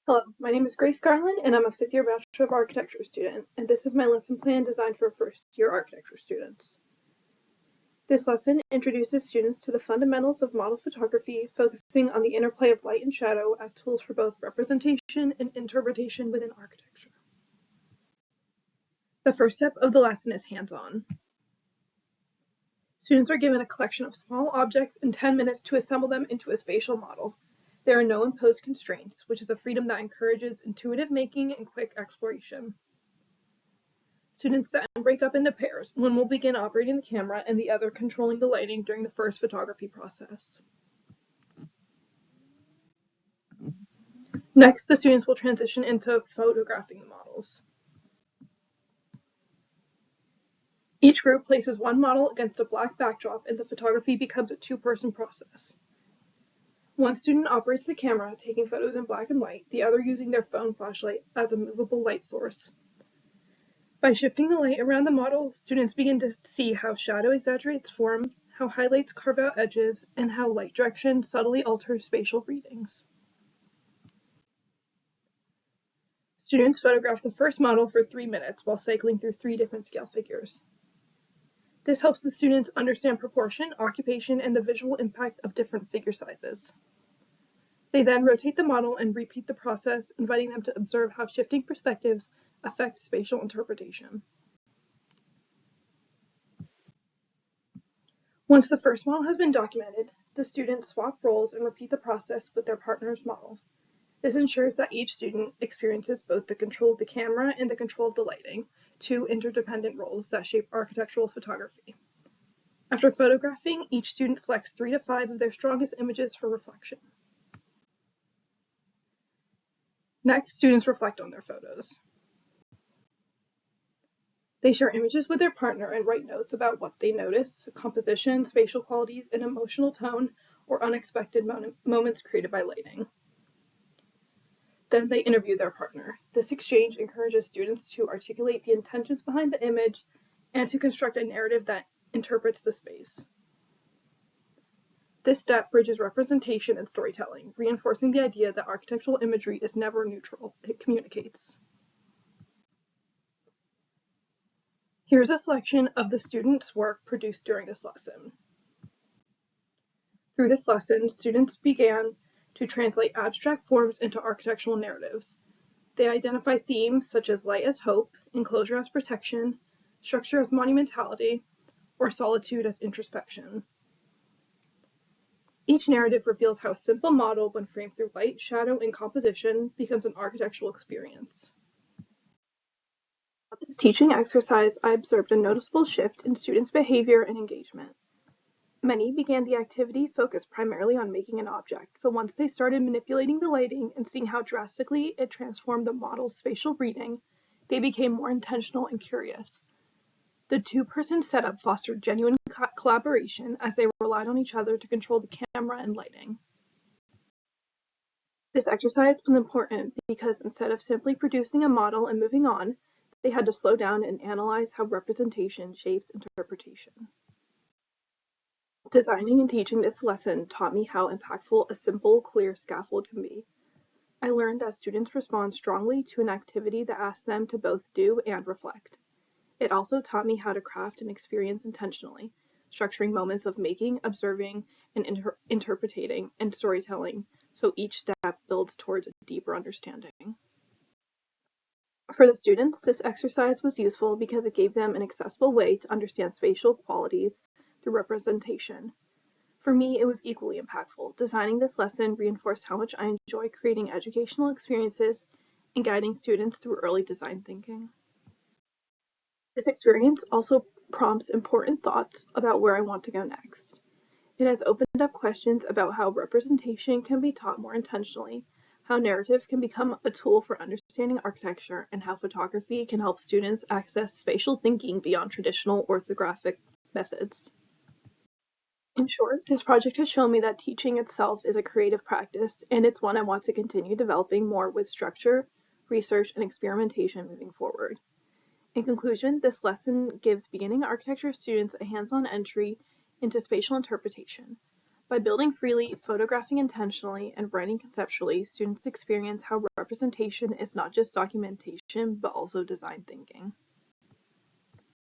Hello, my name is Grace Garlin, and I'm a fifth-year Bachelor of Architecture student, and this is my lesson plan designed for first-year architecture students. This lesson introduces students to the fundamentals of model photography, focusing on the interplay of light and shadow as tools for both representation and interpretation within architecture. The first step of the lesson is hands-on. Students are given a collection of small objects and 10 minutes to assemble them into a spatial model. There are no imposed constraints, which is a freedom that encourages intuitive making and quick exploration. Students then break up into pairs. One will begin operating the camera and the other controlling the lighting during the first photography process. Next, the students will transition into photographing the models. Each group places one model against a black backdrop, and the photography becomes a two-person process. One student operates the camera, taking photos in black and white, the other using their phone flashlight as a movable light source. By shifting the light around the model, students begin to see how shadow exaggerates form, how highlights carve out edges, and how light direction subtly alters spatial readings. Students photograph the first model for 3 minutes while cycling through 3 different scale figures. This helps the students understand proportion, occupation, and the visual impact of different figure sizes. They then rotate the model and repeat the process, inviting them to observe how shifting perspectives affect spatial interpretation. Once the first model has been documented, the students swap roles and repeat the process with their partner's model. This ensures that each student experiences both the control of the camera and the control of the lighting, two interdependent roles that shape architectural photography. After photographing, each student selects 3 to 5 of their strongest images for reflection. Next, students reflect on their photos. They share images with their partner and write notes about what they notice, composition, spatial qualities, and emotional tone, or unexpected moments created by lighting. Then they interview their partner. This exchange encourages students to articulate the intentions behind the image and to construct a narrative that interprets the space. This step bridges representation and storytelling, reinforcing the idea that architectural imagery is never neutral, it communicates. Here's a selection of the students' work produced during this lesson. Through this lesson, students began to translate abstract forms into architectural narratives. They identify themes such as light as hope, enclosure as protection, structure as monumentality, or solitude as introspection. Each narrative reveals how a simple model, when framed through light, shadow, and composition, becomes an architectural experience. With this teaching exercise, I observed a noticeable shift in students' behavior and engagement. Many began the activity focused primarily on making an object, but once they started manipulating the lighting and seeing how drastically it transformed the model's spatial reading, they became more intentional and curious. The two-person setup fostered genuine collaboration as they relied on each other to control the camera and lighting. This exercise was important because instead of simply producing a model and moving on, they had to slow down and analyze how representation shapes interpretation. Designing and teaching this lesson taught me how impactful a simple, clear scaffold can be. I learned that students respond strongly to an activity that asks them to both do and reflect. It also taught me how to craft an experience intentionally, structuring moments of making, observing, and interpreting and storytelling, so each step builds towards a deeper understanding. For the students, this exercise was useful because it gave them an accessible way to understand spatial qualities through representation. For me, it was equally impactful. Designing this lesson reinforced how much I enjoy creating educational experiences and guiding students through early design thinking. This experience also prompts important thoughts about where I want to go next. It has opened up questions about how representation can be taught more intentionally, how narrative can become a tool for understanding architecture, and how photography can help students access spatial thinking beyond traditional orthographic methods. In short, this project has shown me that teaching itself is a creative practice, and it's one I want to continue developing more with structure, research, and experimentation moving forward. In conclusion, this lesson gives beginning architecture students a hands-on entry into spatial interpretation. By building freely, photographing intentionally, and writing conceptually, students experience how representation is not just documentation, but also design thinking.